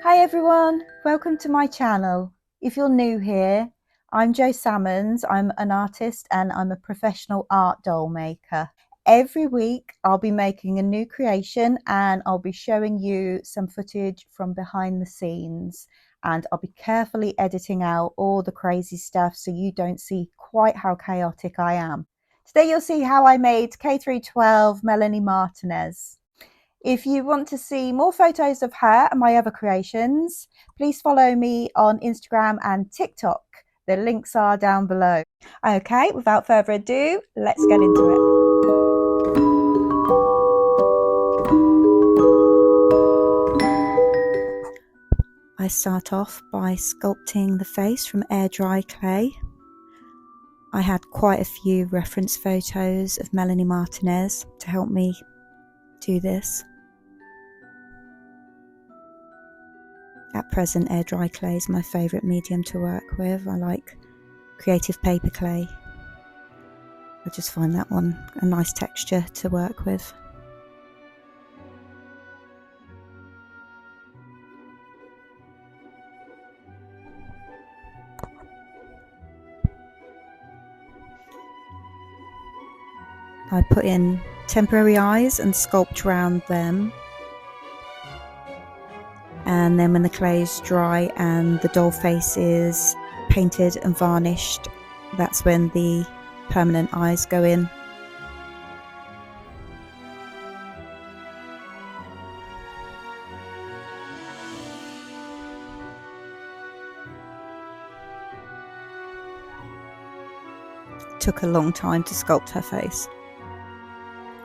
Hi everyone, welcome to my channel. If you're new here, I'm Jo Salmons. I'm an artist and I'm a professional art doll maker. Every week I'll be making a new creation and I'll be showing you some footage from behind the scenes, and I'll be carefully editing out all the crazy stuff so you don't see quite how chaotic I am. Today you'll see how I made K-12 Melanie Martinez. If you want to see more photos of her and my other creations, please follow me on Instagram and TikTok. The links are down below. Okay, without further ado, let's get into it. I start off by sculpting the face from air dry clay. I had quite a few reference photos of Melanie Martinez to help me do this. At present, air dry clay is my favourite medium to work with. I like creative paper clay. I just find that one a nice texture to work with. I put in temporary eyes and sculpt around them. And then when the clay is dry and the doll face is painted and varnished, that's when the permanent eyes go in. It took a long time to sculpt her face.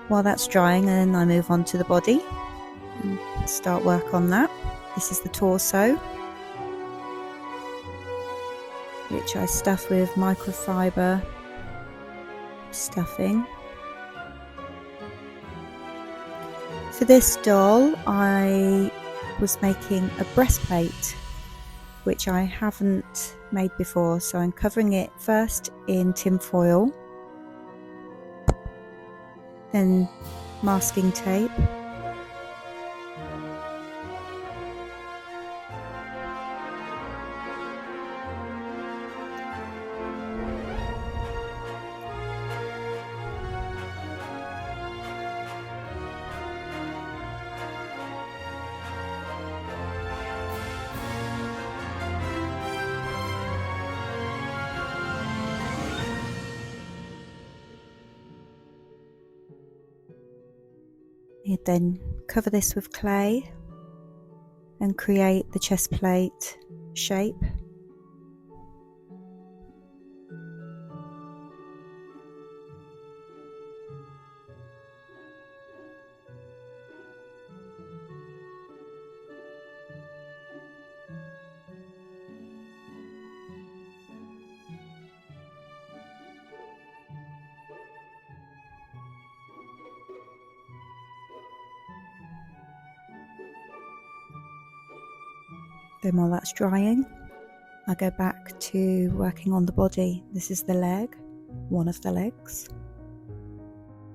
While that's drying, then I move on to the body and start work on that. This is the torso, which I stuff with microfiber stuffing. For this doll, I was making a breastplate, which I haven't made before, so I'm covering it first in tin foil, then masking tape, then cover this with clay and create the chest plate shape. Then while that's drying, I go back to working on the body. This is the leg, one of the legs.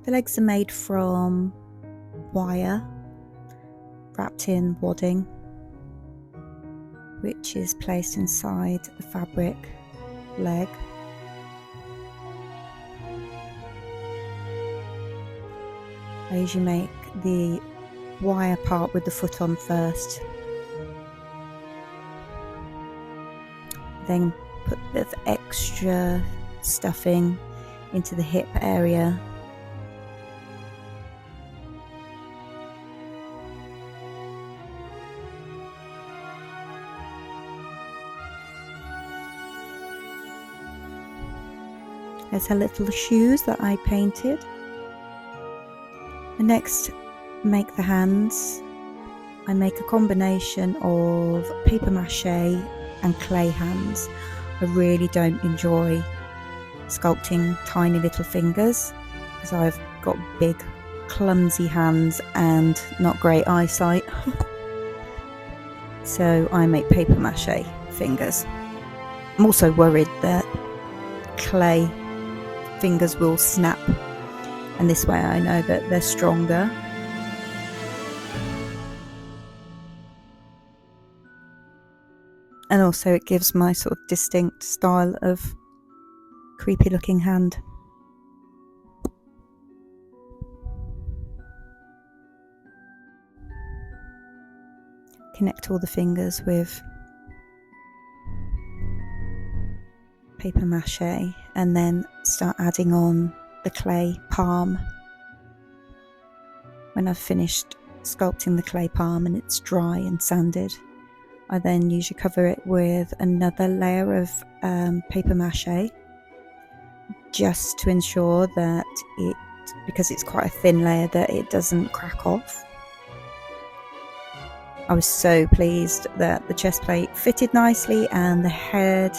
The legs are made from wire wrapped in wadding, which is placed inside the fabric leg. I usually make the wire part with the foot on first, then put a bit of extra stuffing into the hip area. There's her little shoes that I painted. And next, make the hands. I make a combination of paper mache and clay hands. I really don't enjoy sculpting tiny little fingers because I've got big clumsy hands and not great eyesight. So I make paper mache fingers. I'm also worried that clay fingers will snap, and this way I know that they're stronger. And also it gives my sort of distinct style of creepy looking hand. Connect all the fingers with paper mache and then start adding on the clay palm. When I've finished sculpting the clay palm and it's dry and sanded, I then usually cover it with another layer of paper mache, just to ensure that it, because it's quite a thin layer, that it doesn't crack off. I was so pleased that the chest plate fitted nicely and the head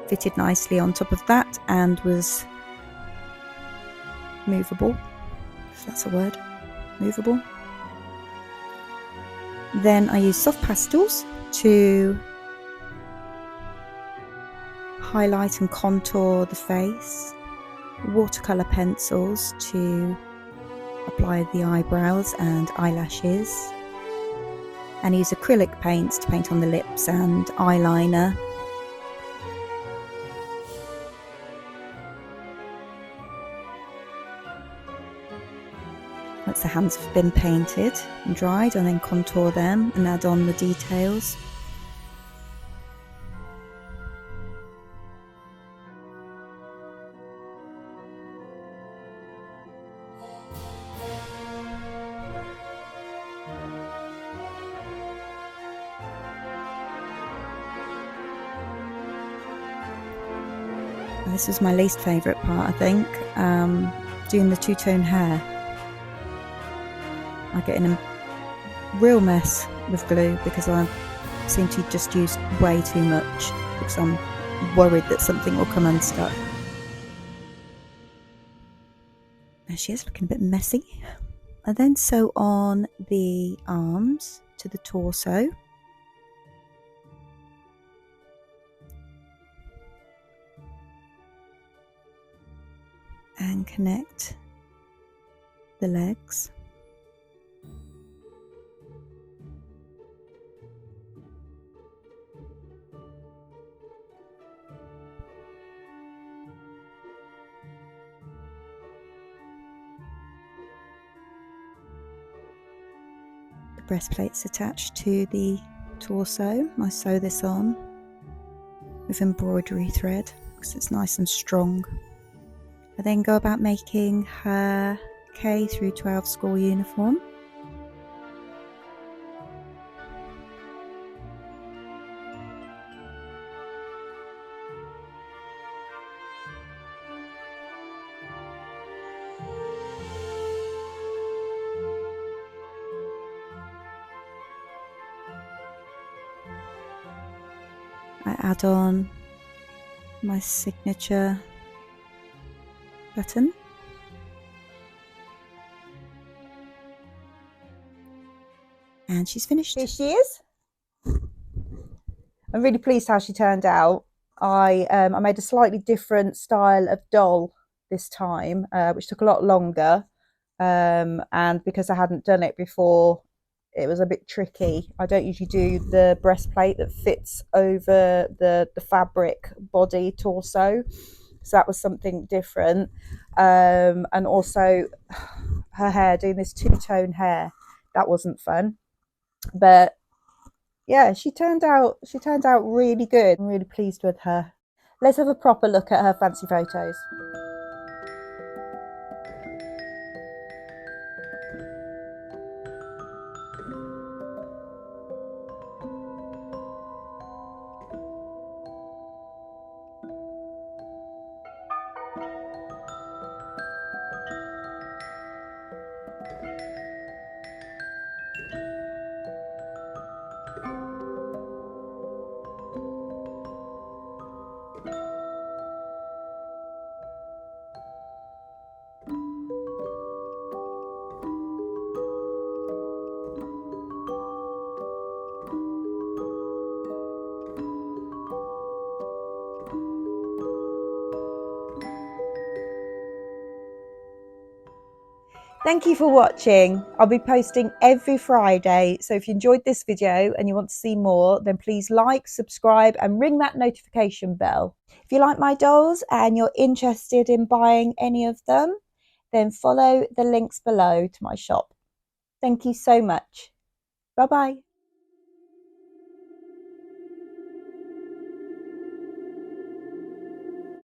fitted nicely on top of that and was movable, if that's a word, movable. Then I use soft pastels to highlight and contour the face, watercolour pencils to apply the eyebrows and eyelashes, and use acrylic paints to paint on the lips and eyeliner. Once the hands have been painted and dried, I then contour them and add on the details. This is my least favourite part, I think, doing the two-tone hair. I get in a real mess with glue because I seem to just use way too much because I'm worried that something will come unstuck. There she is, looking a bit messy. I then sew on the arms to the torso. And connect the legs. The breastplate's attached to the torso. I sew this on with embroidery thread because it's nice and strong. I then go about making her K-12 school uniform. I add on my signature button. And she's finished. Here she is. I'm really pleased how she turned out. I made a slightly different style of doll this time, which took a lot longer. And because I hadn't done it before, it was a bit tricky. I don't usually do the breastplate that fits over the fabric body torso. So that was something different. And also her hair, doing this two-tone hair, that wasn't fun. But yeah, she turned out really good. I'm really pleased with her. Let's have a proper look at her fancy photos. Thank you for watching. I'll be posting every Friday, so if you enjoyed this video and you want to see more, then please like, subscribe and ring that notification bell. If you like my dolls and you're interested in buying any of them, then follow the links below to my shop. Thank you so much. Bye bye.